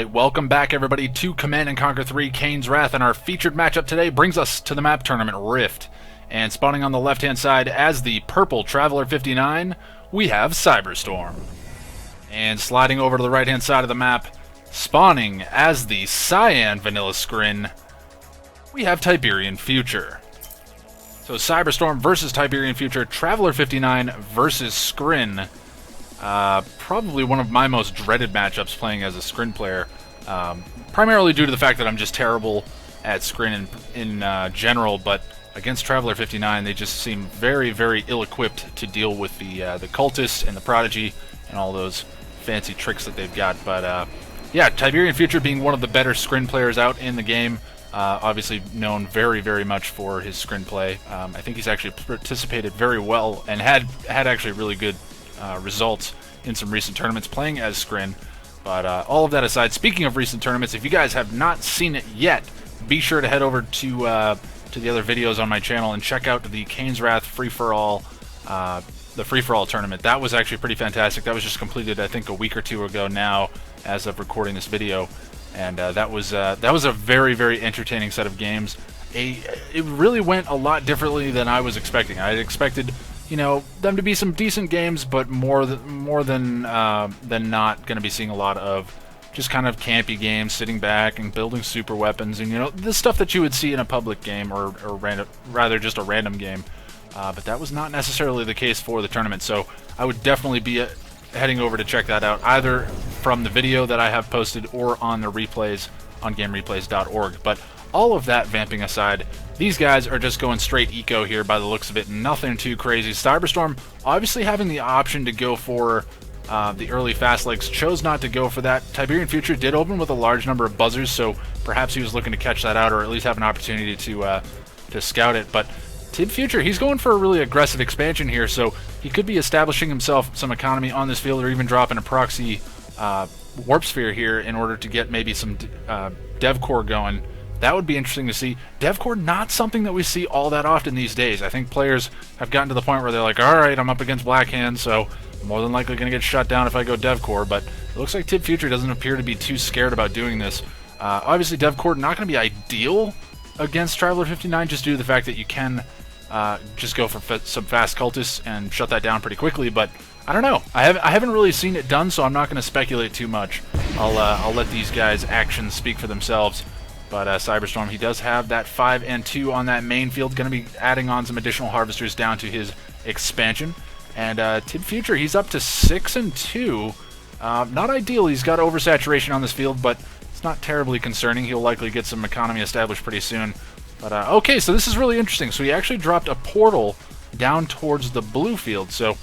Alright, welcome back everybody to Command & Conquer 3 Kane's Wrath, and our featured matchup today brings us to the map Tournament Rift. And spawning on the left hand side as the purple Traveler 59, we have Cyberstorm. And sliding over to the right hand side of the map, spawning as the cyan vanilla scrin, we have TiberianFuture. So Cyberstorm versus TiberianFuture, Traveler 59 versus Scrin. Probably one of my most dreaded matchups playing as a Scrin player, primarily due to the fact that I'm just terrible at Scrin in general, but against Traveler 59 they just seem very, very ill-equipped to deal with the Cultist and the Prodigy and all those fancy tricks that they've got. But yeah, TiberianFuture being one of the better Scrin players out in the game, obviously known very, very much for his Scrin play. I think he's actually participated very well and had actually really good results in some recent tournaments playing as Scrin. But all of that aside, speaking of recent tournaments, if you guys have not seen it yet, be sure to head over to the other videos on my channel and check out the Kane's Wrath free-for-all, the free-for-all tournament. That was actually pretty fantastic. That was just completed, I think, a week or two ago now, as of recording this video, and that was a very, very entertaining set of games. It really went a lot differently than I was expecting. I had expected, you know, them to be some decent games, but more than not going to be seeing a lot of just kind of campy games, sitting back and building super weapons, and, you know, the stuff that you would see in a public game or rather just a random game. But that was not necessarily the case for the tournament, so I would definitely be heading over to check that out, either from the video that I have posted or on the replays on GameReplays.org. But all of that vamping aside, these guys are just going straight eco here by the looks of it. Nothing too crazy. Cyberstorm obviously having the option to go for the early fast legs, chose not to go for that. TiberianFuture did open with a large number of buzzers, so perhaps he was looking to catch that out or at least have an opportunity to scout it. But TibFuture, he's going for a really aggressive expansion here, so he could be establishing himself some economy on this field, or even dropping a proxy warp sphere here in order to get maybe some dev core going. That would be interesting to see. Dev core, not something that we see all that often these days. I think players have gotten to the point where they're like, alright, I'm up against Black Hand, so I'm more than likely going to get shut down if I go dev core. But it looks like TibFuture doesn't appear to be too scared about doing this. Obviously dev core not going to be ideal against Traveler 59, just due to the fact that you can just go for some fast cultists and shut that down pretty quickly. But I don't know. I haven't really seen it done, so I'm not going to speculate too much. I'll let these guys' actions speak for themselves. But Cyberstorm, he does have that 5 and 2 on that main field. Going to be adding on some additional harvesters down to his expansion. And TibFuture, he's up to 6 and 2. Not ideal. He's got oversaturation on this field, but it's not terribly concerning. He'll likely get some economy established pretty soon. But okay, so this is really interesting. So he actually dropped a portal down towards the blue field. So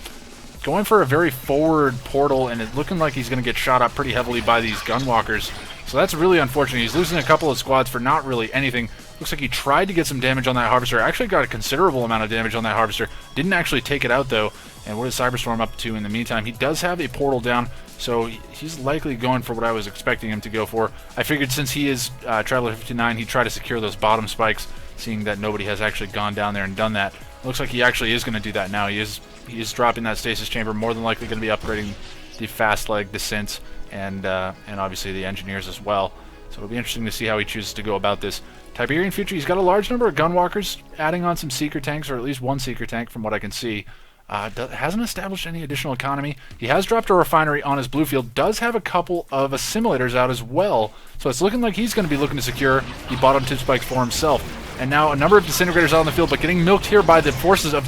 going for a very forward portal, and it's looking like he's going to get shot up pretty heavily by these gunwalkers. So that's really unfortunate. He's losing a couple of squads for not really anything. Looks like he tried to get some damage on that harvester. Actually got a considerable amount of damage on that harvester. Didn't actually take it out, though. And what is Cyberstorm up to in the meantime? He does have a portal down, so he's likely going for what I was expecting him to go for. I figured since he is Traveler 59, he'd try to secure those bottom spikes, seeing that nobody has actually gone down there and done that. Looks like he actually is going to do that now. He is dropping that stasis chamber, more than likely going to be upgrading the fast leg descents and obviously the engineers as well. So it'll be interesting to see how he chooses to go about this. TiberianFuture, he's got a large number of gunwalkers, adding on some seeker tanks, or at least one seeker tank from what I can see. Hasn't established any additional economy. He has dropped a refinery on his blue field, does have a couple of assimilators out as well, so it's looking like he's going to be looking to secure the bottom tip spikes for himself. And now a number of disintegrators out on the field, but getting milked here by the forces of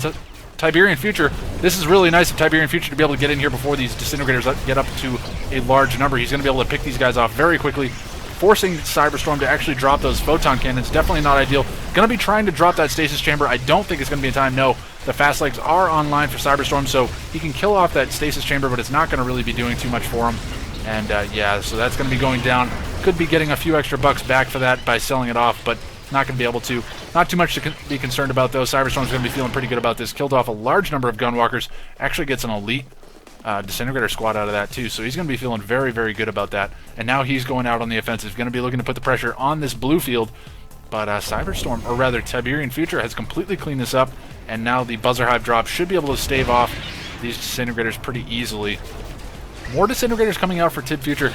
TiberianFuture. This is really nice of TiberianFuture to be able to get in here before these disintegrators get up to a large number. He's going to be able to pick these guys off very quickly, forcing Cyberstorm to actually drop those photon cannons. Definitely not ideal. Going to be trying to drop that stasis chamber. I don't think it's going to be in time. No, the fast legs are online for Cyberstorm, so he can kill off that stasis chamber, but it's not going to really be doing too much for him. And yeah, so that's going to be going down. Could be getting a few extra bucks back for that by selling it off, but not going to be able to. Not too much to be concerned about, though. Cyberstorm's going to be feeling pretty good about this. Killed off a large number of gunwalkers. Actually gets an elite disintegrator squad out of that, too. So he's going to be feeling very, very good about that. And now he's going out on the offensive. Going to be looking to put the pressure on this blue field. But Cyberstorm, or rather TiberianFuture, has completely cleaned this up. And now the Buzzer Hive drop should be able to stave off these disintegrators pretty easily. More disintegrators coming out for TibFuture.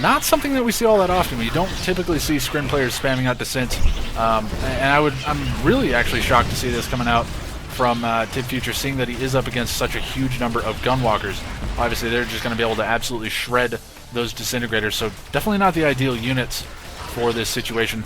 Not something that we see all that often. We don't typically see Scrim players spamming out Descent, and I'm really actually shocked to see this coming out from TibFuture, seeing that he is up against such a huge number of Gunwalkers. Obviously, they're just going to be able to absolutely shred those Disintegrators, so definitely not the ideal units for this situation.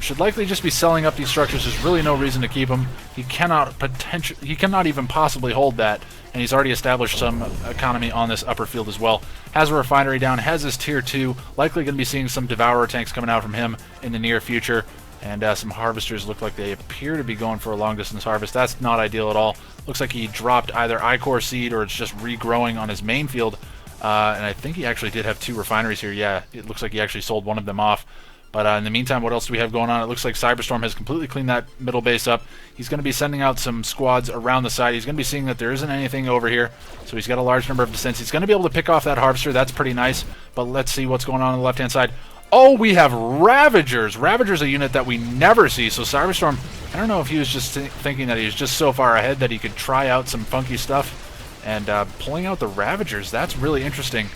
Should likely just be selling up these structures. There's really no reason to keep them. He cannot even possibly hold that, and he's already established some economy on this upper field as well. Has a refinery down, has his tier 2, likely going to be seeing some Devourer tanks coming out from him in the near future, and some harvesters look like they appear to be going for a long distance harvest. That's not ideal at all. Looks like he dropped either Ichor seed or it's just regrowing on his main field, and I think he actually did have 2 refineries here. Yeah, it looks like he actually sold one of them off. But in the meantime, what else do we have going on? It looks like Cyberstorm has completely cleaned that middle base up. He's going to be sending out some squads around the side. He's going to be seeing that there isn't anything over here. So he's got a large number of descents. He's going to be able to pick off that Harvester. That's pretty nice. But let's see what's going on the left-hand side. Oh, we have Ravagers. Ravagers, a unit that we never see. So Cyberstorm, I don't know if he was just thinking that he was just so far ahead that he could try out some funky stuff. And pulling out the Ravagers, that's really interesting.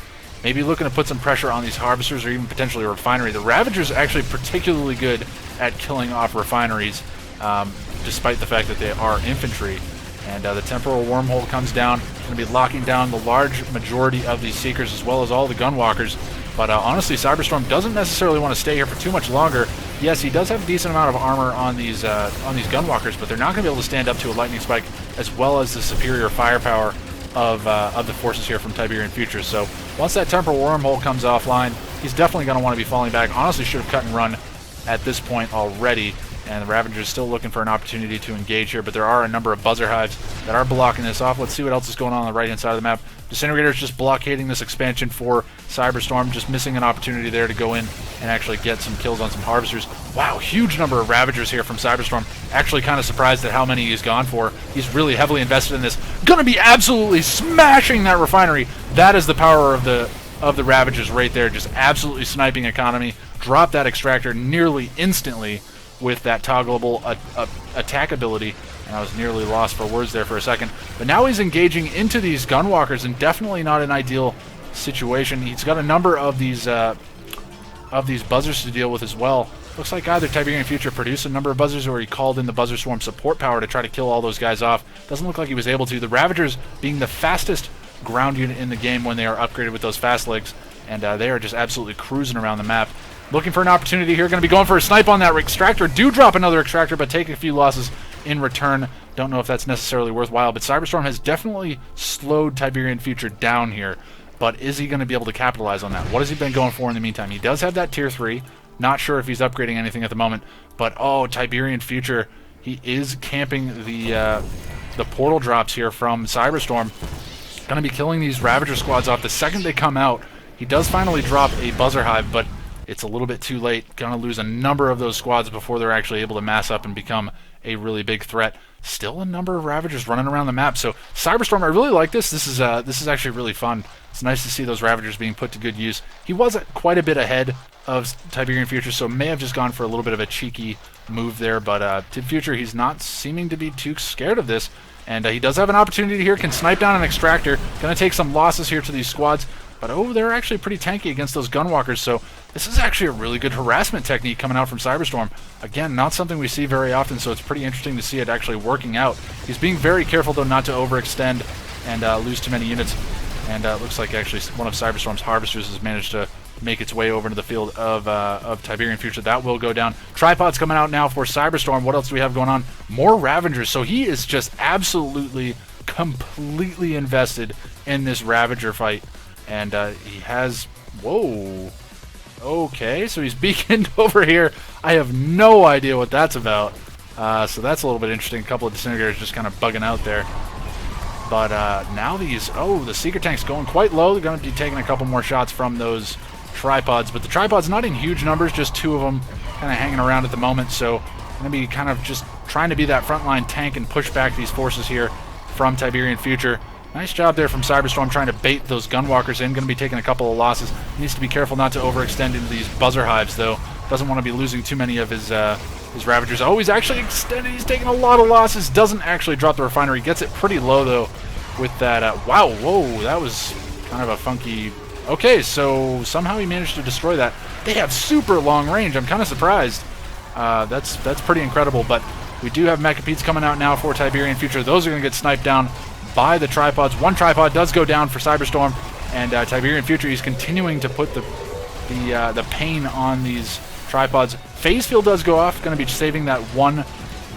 Maybe looking to put some pressure on these harvesters or even potentially a refinery. The Ravager's actually particularly good at killing off refineries, despite the fact that they are infantry. And the temporal wormhole comes down. Going to be locking down the large majority of these Seekers as well as all the Gunwalkers. But honestly, Cyberstorm doesn't necessarily want to stay here for too much longer. Yes, he does have a decent amount of armor on these Gunwalkers, but they're not going to be able to stand up to a lightning spike as well as the superior firepower of the forces here from TiberianFuture. So once that temporal wormhole comes offline, he's definitely going to want to be falling back. Honestly, should have cut and run at this point already. And the Ravager's still looking for an opportunity to engage here, but there are a number of buzzer hives that are blocking this off. Let's see what else is going on the right-hand side of the map. Disintegrator's just blockading this expansion for Cyberstorm, just missing an opportunity there to go in and actually get some kills on some Harvesters. Wow, huge number of Ravagers here from Cyberstorm. Actually kind of surprised at how many he's gone for. He's really heavily invested in this. Gonna be absolutely smashing that refinery. That is the power of the Ravagers right there, just absolutely sniping economy. Drop that extractor nearly instantly with that toggleable attack ability. And I was nearly lost for words there for a second. But now he's engaging into these Gunwalkers, and definitely not an ideal situation. He's got a number of these buzzers to deal with as well. Looks like either TiberianFuture produced a number of buzzers or he called in the Buzzer Swarm support power to try to kill all those guys off. Doesn't look like he was able to. The Ravagers being the fastest ground unit in the game when they are upgraded with those fast legs, and they are just absolutely cruising around the map. Looking for an opportunity here, going to be going for a snipe on that extractor. Do drop another extractor, but take a few losses in return. Don't know if that's necessarily worthwhile, but Cyberstorm has definitely slowed TiberianFuture down here. But is he going to be able to capitalize on that? What has he been going for in the meantime? He does have that tier 3. Not sure if he's upgrading anything at the moment. But oh, TiberianFuture, he is camping the portal drops here from Cyberstorm. Going to be killing these Ravager squads off the second they come out. He does finally drop a Buzzer Hive, but it's a little bit too late. Going to lose a number of those squads before they're actually able to mass up and become a really big threat. Still a number of Ravagers running around the map. So Cyberstorm, I really like this. This is actually really fun. It's nice to see those Ravagers being put to good use. He was quite a bit ahead of TiberianFuture, so may have just gone for a little bit of a cheeky move there. But TibFuture, he's not seeming to be too scared of this. And he does have an opportunity here. Can snipe down an extractor. Going to take some losses here to these squads. But oh, they're actually pretty tanky against those Gunwalkers, so this is actually a really good harassment technique coming out from Cyberstorm. Again, not something we see very often, so it's pretty interesting to see it actually working out. He's being very careful, though, not to overextend and lose too many units. And it looks like actually one of Cyberstorm's Harvesters has managed to make its way over into the field of TiberianFuture. That will go down. Tripod's coming out now for Cyberstorm. What else do we have going on? More Ravagers. So he is just absolutely, completely invested in this Ravager fight. And he has... Whoa. Okay, so he's beaconed over here. I have no idea what that's about. So that's a little bit interesting. A couple of Disintegrators just kind of bugging out there. But now these... Oh, the Seeker Tank's going quite low. They're going to be taking a couple more shots from those Tripods. But the Tripods not in huge numbers, just 2 of them kind of hanging around at the moment. So going to be kind of just trying to be that frontline tank and push back these forces here from TiberianFuture. Nice job there from Cyberstorm trying to bait those Gunwalkers in. Going to be taking a couple of losses. Needs to be careful not to overextend into these Buzzer Hives, though. Doesn't want to be losing too many of his Ravagers. Oh, he's actually extended. He's taking a lot of losses. Doesn't actually drop the refinery. Gets it pretty low, though, with that. Wow, whoa, that was kind of a funky Okay, so somehow he managed to destroy that. They have super long range. I'm kind of surprised. That's pretty incredible, but we do have Mechapedes coming out now for TiberianFuture. Those are going to get sniped down by the tripods. One tripod does go down for Cyberstorm, and TiberianFuture, he's continuing to put the pain on these tripods. Phase field does go off, going to be saving that one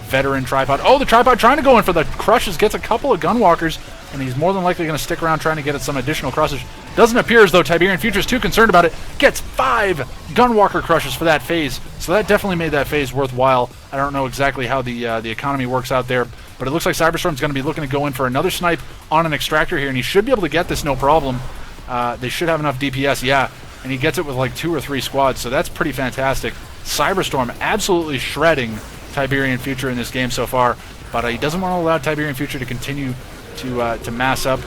veteran tripod. Oh, the tripod trying to go in for the crushes, gets a couple of gunwalkers, and he's more than likely going to stick around trying to get at some additional crushes. Doesn't appear as though TiberianFuture is too concerned about it. Gets 5 gunwalker crushes for that phase, so that definitely made that phase worthwhile. I don't know exactly how the economy works out there, but it looks like Cyberstorm's going to be looking to go in for another snipe on an extractor here, and he should be able to get this no problem. They should have enough DPS, yeah, and he gets it with like 2 or 3 squads, so that's pretty fantastic. Cyberstorm absolutely shredding TiberianFuture in this game so far, but he doesn't want to allow TiberianFuture to continue to mass up.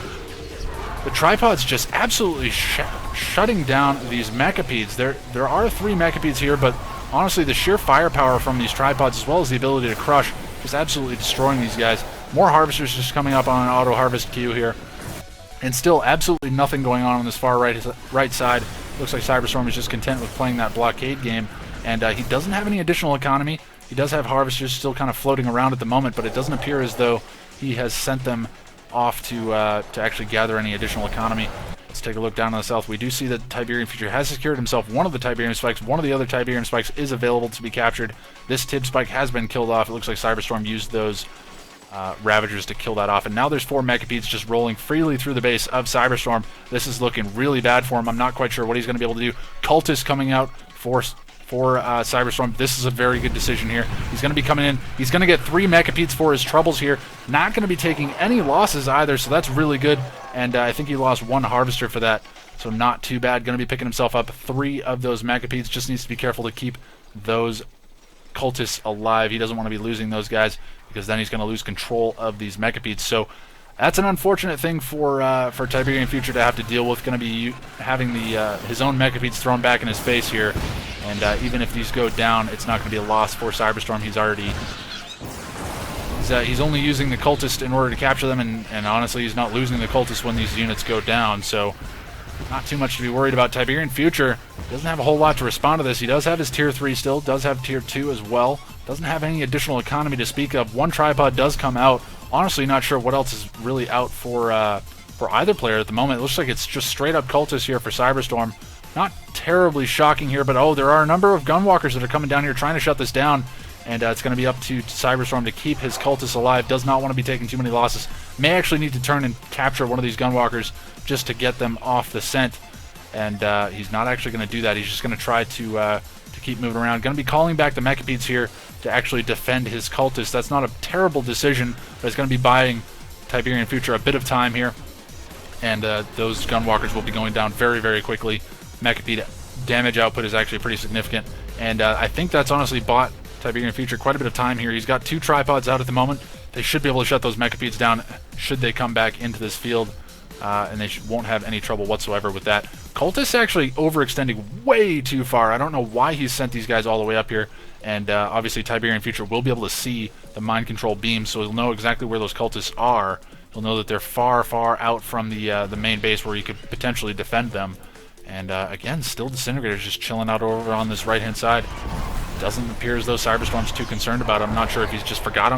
The tripods just absolutely shutting down these Mechapedes. There are 3 Mechapedes here, but honestly, the sheer firepower from these tripods, as well as the ability to crush, is absolutely destroying these guys. More harvesters just coming up on an auto harvest queue here, and still absolutely nothing going on this far right side. Looks like Cyberstorm is just content with playing that blockade game, and he doesn't have any additional economy. He does have harvesters still kind of floating around at the moment, but it doesn't appear as though he has sent them off to actually gather any additional economy. Let's take a look down on the south. We do see that TiberianFuture has secured himself one of the Tiberium spikes. One of the other Tiberium spikes is available to be captured. This Tib spike has been killed off. It looks like Cyberstorm used those Ravagers to kill that off. And now there's 4 Mechapedes just rolling freely through the base of Cyberstorm. This is looking really bad for him. I'm not quite sure what he's going to be able to do. Cultist coming out for Cyberstorm. This is a very good decision here. He's going to be coming in. He's going to get 3 Mechapedes for his troubles here. Not going to be taking any losses either, so that's really good. And I think he lost 1 Harvester for that, so not too bad. Going to be picking himself up 3 of those Mechapedes. Just needs to be careful to keep those Cultists alive. He doesn't want to be losing those guys, because then he's going to lose control of these Mechapedes. So that's an unfortunate thing for TiberianFuture to have to deal with. Going to be having his own Mechapedes thrown back in his face here. And even if these go down, it's not going to be a loss for Cyberstorm. He's only using the Cultist in order to capture them, and honestly, he's not losing the Cultist when these units go down. So not too much to be worried about. TiberianFuture doesn't have a whole lot to respond to this. He does have his Tier 3 still, does have Tier 2 as well. Doesn't have any additional economy to speak of. 1 tripod does come out. Honestly, not sure what else is really out for either player at the moment. It looks like it's just straight up Cultist here for Cyberstorm. Not terribly shocking here, but oh, there are a number of gunwalkers that are coming down here trying to shut this down, and it's going to be up to Cyberstorm to keep his Cultists alive. Does not want to be taking too many losses. May actually need to turn and capture one of these gunwalkers just to get them off the scent, and he's not actually going to do that. He's just going to try to keep moving around. Going to be calling back the Mechapedes here to actually defend his Cultists. That's not a terrible decision, but it's going to be buying TiberianFuture a bit of time here, and those gunwalkers will be going down very, very quickly. Mechapede damage output is actually pretty significant, and I think that's honestly bought TiberianFuture quite a bit of time here. He's got 2 tripods out at the moment. They should be able to shut those Mechapedes down should they come back into this field, and they won't have any trouble whatsoever with that. Cultist actually overextending way too far. I don't know why he sent these guys all the way up here, and obviously TiberianFuture will be able to see the mind control beam, so he'll know exactly where those Cultists are. He'll know that they're far, far out from the main base where he could potentially defend them. And again, still Disintegrators just chilling out over on this right-hand side. Doesn't appear as though Cyberstorm's too concerned about him. I'm not sure if he's just forgot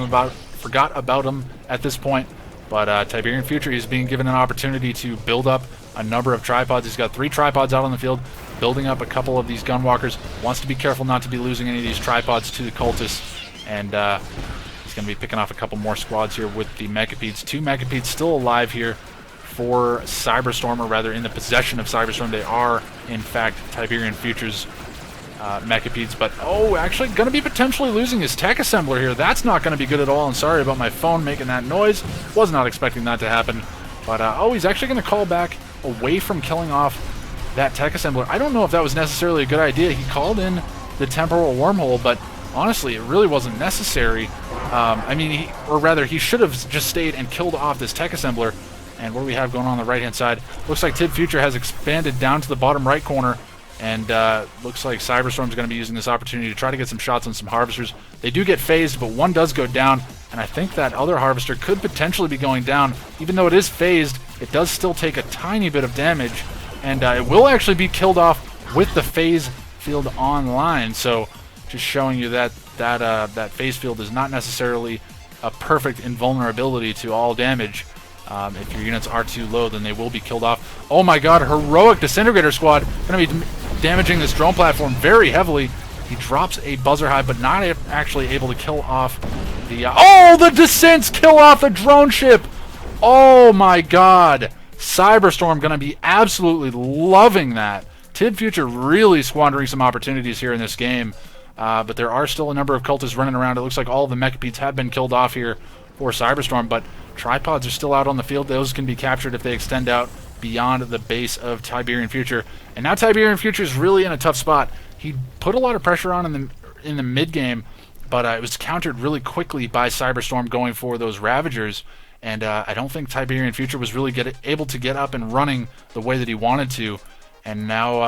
about him at this point. But TiberianFuture, he's being given an opportunity to build up a number of tripods. He's got 3 tripods out on the field, building up a couple of these gunwalkers. Wants to be careful not to be losing any of these tripods to the Cultists. And he's going to be picking off a couple more squads here with the Mechapedes. 2 Mechapedes still alive here for Cyberstorm, or rather in the possession of Cyberstorm. They are, in fact, TiberianFuture's Mechapedes, but oh, actually going to be potentially losing his tech assembler here. That's not going to be good at all, and sorry about my phone making that noise. Was not expecting that to happen, but oh, he's actually going to call back away from killing off that tech assembler. I don't know if that was necessarily a good idea. He called in the temporal wormhole, but honestly, it really wasn't necessary. I mean, he should have just stayed and killed off this tech assembler. And what do we have going on the right-hand side? Looks like TibFuture has expanded down to the bottom right corner, and looks like Cyberstorm's going to be using this opportunity to try to get some shots on some Harvesters. They do get phased, but one does go down, and I think that other Harvester could potentially be going down. Even though it is phased, it does still take a tiny bit of damage, and it will actually be killed off with the phase field online. So just showing you that that phase field is not necessarily a perfect invulnerability to all damage. If your units are too low, then they will be killed off. Oh my god, heroic Disintegrator Squad going to be damaging this drone platform very heavily. He drops a buzzer hive, but not actually able to kill off the... oh, the Descents kill off the drone ship! Oh my god. Cyberstorm going to be absolutely loving that. TibFuture really squandering some opportunities here in this game. But there are still a number of cultists running around. It looks like all of the mechapedes have been killed off here for Cyberstorm, but tripods are still out on the field. Those can be captured if they extend out beyond the base of TiberianFuture. And now TiberianFuture is really in a tough spot. He put a lot of pressure on in the mid game, but it was countered really quickly by Cyberstorm going for those Ravagers. And I don't think TiberianFuture was really able to get up and running the way that he wanted to. And now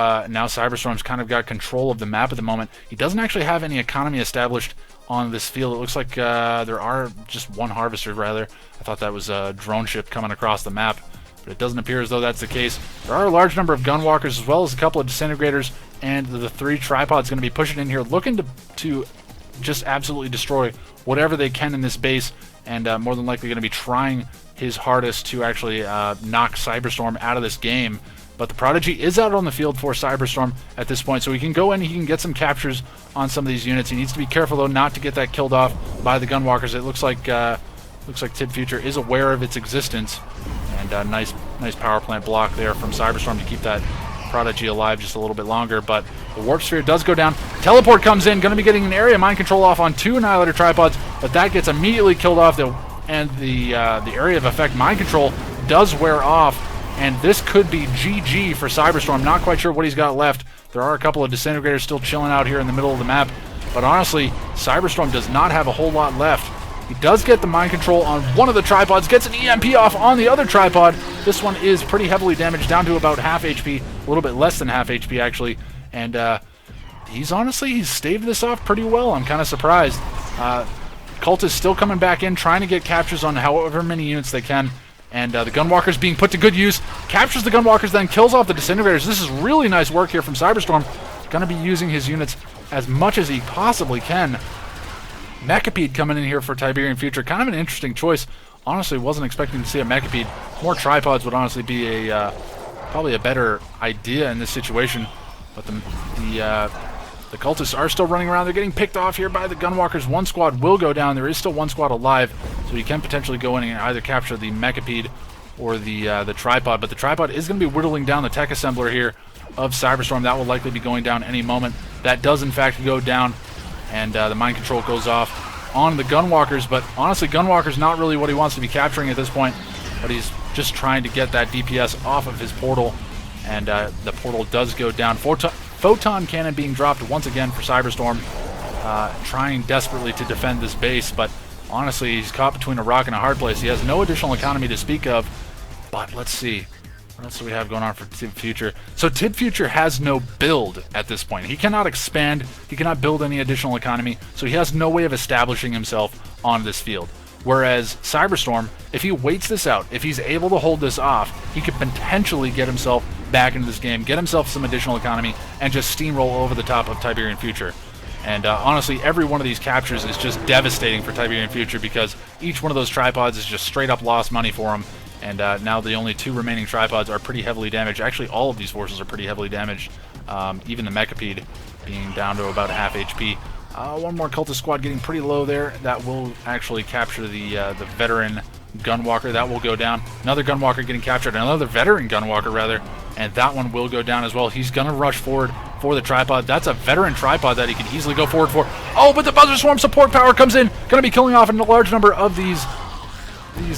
Cyberstorm's kind of got control of the map at the moment. He doesn't actually have any economy established on this field. It looks like there are just one harvester, rather. I thought that was a drone ship coming across the map, but it doesn't appear as though that's the case. There are a large number of gunwalkers as well as a couple of disintegrators, and the 3 tripods going to be pushing in here, looking to just absolutely destroy whatever they can in this base, and more than likely going to be trying his hardest to actually knock Cyberstorm out of this game. But the Prodigy is out on the field for Cyberstorm at this point, so he can go in, he can get some captures on some of these units. He needs to be careful, though, not to get that killed off by the Gunwalkers. It looks like TibFuture is aware of its existence, and nice power plant block there from Cyberstorm to keep that Prodigy alive just a little bit longer. But the Warp Sphere does go down. Teleport comes in, going to be getting an area mind control off on 2 Annihilator tripods, but that gets immediately killed off, and the area of effect mind control does wear off. And this could be GG for Cyberstorm. Not quite sure what he's got left. There are a couple of disintegrators still chilling out here in the middle of the map. But honestly, Cyberstorm does not have a whole lot left. He does get the mind control on one of the tripods, gets an EMP off on the other tripod. This one is pretty heavily damaged, down to about half HP, a little bit less than half HP actually. And he's staved this off pretty well. I'm kind of surprised. Cultist still coming back in, trying to get captures on however many units they can. And the Gunwalker's being put to good use. Captures the Gunwalkers, then kills off the Disintegrators. This is really nice work here from Cyberstorm. Going to be using his units as much as he possibly can. Mechapede coming in here for TiberianFuture. Kind of an interesting choice. Honestly, wasn't expecting to see a Mechapede. More tripods would honestly be probably a better idea in this situation. But the Cultists are still running around. They're getting picked off here by the Gunwalkers. One squad will go down. There is still one squad alive, so you can potentially go in and either capture the Mechapede or the tripod. But the tripod is going to be whittling down the tech assembler here of Cyberstorm. That will likely be going down any moment. That does, in fact, go down, and the mind control goes off on the Gunwalkers. But honestly, Gunwalker's not really what he wants to be capturing at this point, but he's just trying to get that DPS off of his portal, and the portal does go down. Photon cannon being dropped once again for Cyberstorm, trying desperately to defend this base, but honestly, he's caught between a rock and a hard place. He has no additional economy to speak of, but let's see. What else do we have going on for TibFuture? So TibFuture has no build at this point. He cannot expand, he cannot build any additional economy, so he has no way of establishing himself on this field. Whereas Cyberstorm, if he waits this out, if he's able to hold this off, he could potentially get himself back into this game, get himself some additional economy, and just steamroll over the top of TiberianFuture. And honestly, every one of these captures is just devastating for TiberianFuture, because each one of those tripods is just straight up lost money for him. And now the only 2 remaining tripods are pretty heavily damaged. Actually, all of these forces are pretty heavily damaged, even the Mechapede being down to about half HP. One more Cultist squad getting pretty low there. That will actually capture the veteran Gunwalker. That will go down. Another Gunwalker getting captured. Another veteran Gunwalker, rather. And that one will go down as well. He's going to rush forward for the tripod. That's a veteran tripod that he can easily go forward for. Oh, but the Buzzer Swarm support power comes in. Going to be killing off a large number of these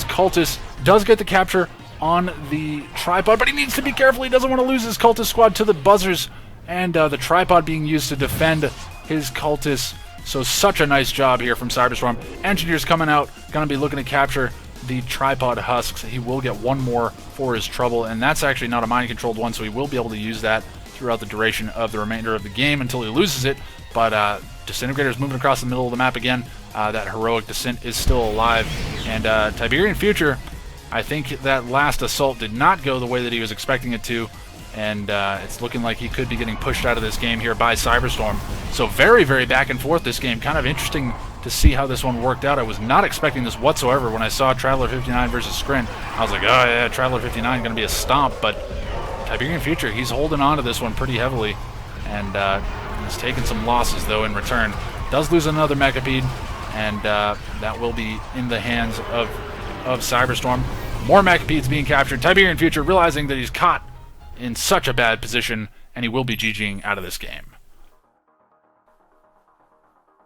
Cultists. Does get the capture on the tripod, but he needs to be careful. He doesn't want to lose his Cultist squad to the Buzzers, and the tripod being used to defend his Cultists. So such a nice job here from Cyberstorm. Engineers coming out, going to be looking to capture the tripod husks. He will get one more for his trouble, and that's actually not a mind-controlled one, so he will be able to use that throughout the duration of the remainder of the game until he loses it. But Disintegrator's moving across the middle of the map again. That heroic descent is still alive. And TiberianFuture, I think that last assault did not go the way that he was expecting it to. and it's looking like he could be getting pushed out of this game here by Cyberstorm. So very, very back and forth this game. Kind of interesting to see how this one worked out. I was not expecting this whatsoever when I saw Traveler 59 versus Scrint. I was like, oh yeah, Traveler 59 going to be a stomp, but TiberianFuture, he's holding on to this one pretty heavily, and he's taking some losses though in return. Does lose another Mechapede, and that will be in the hands of Cyberstorm. More Mechapedes being captured. TiberianFuture realizing that he's caught in such a bad position, and he will be GGing out of this game.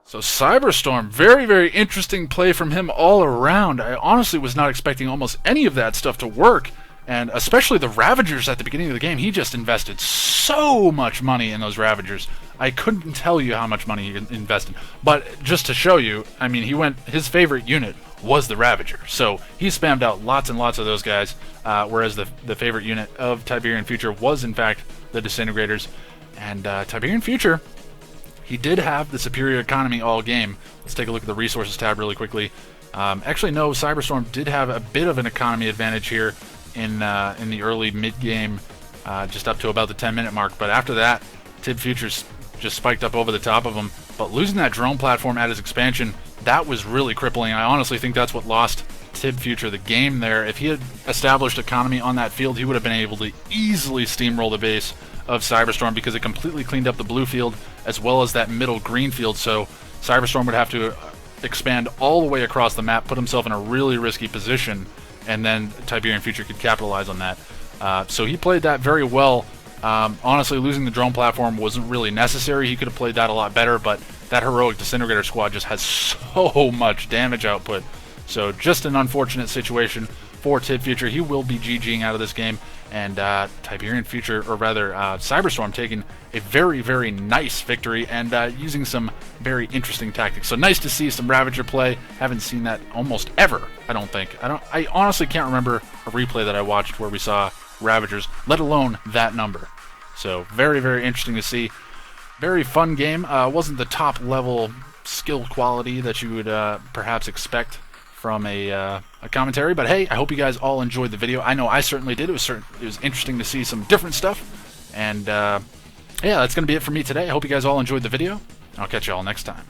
So Cyberstorm, very, very interesting play from him all around. I honestly was not expecting almost any of that stuff to work, and especially the Ravagers at the beginning of the game. He just invested so much money in those Ravagers. I couldn't tell you how much money he invested, but just to show you, I mean, his favorite unit was the Ravager, so he spammed out lots and lots of those guys, whereas the favorite unit of TiberianFuture was in fact the Disintegrators. And TiberianFuture, he did have the superior economy all game. Let's take a look at the resources tab really quickly. Actually, no, Cyberstorm did have a bit of an economy advantage here in the early mid-game, just up to about the 10-minute mark. But after that, TibFuture's just spiked up over the top of him. But losing that drone platform at his expansion, that was really crippling. I honestly think that's what lost TibFuture the game there. If he had established economy on that field, he would have been able to easily steamroll the base of Cyberstorm, because it completely cleaned up the blue field as well as that middle green field. So Cyberstorm would have to expand all the way across the map, put himself in a really risky position, and then TiberianFuture could capitalize on that. So he played that very well. Honestly, losing the drone platform wasn't really necessary. He could have played that a lot better, but that heroic Disintegrator squad just has so much damage output. So just an unfortunate situation for TibFuture. He will be GGing out of this game, and TiberianFuture, or rather Cyberstorm, taking a very, very nice victory and using some very interesting tactics. So nice to see some Ravager play. Haven't seen that almost ever, I don't think. I honestly can't remember a replay that I watched where we saw Ravagers, let alone that number. So very, very interesting to see. Very fun game. Wasn't the top level skill quality that you would perhaps expect from a commentary, but hey, I hope you guys all enjoyed the video. I know I certainly did. It was interesting to see some different stuff, and yeah, that's gonna be it for me today. I hope you guys all enjoyed the video. I'll catch you all next time.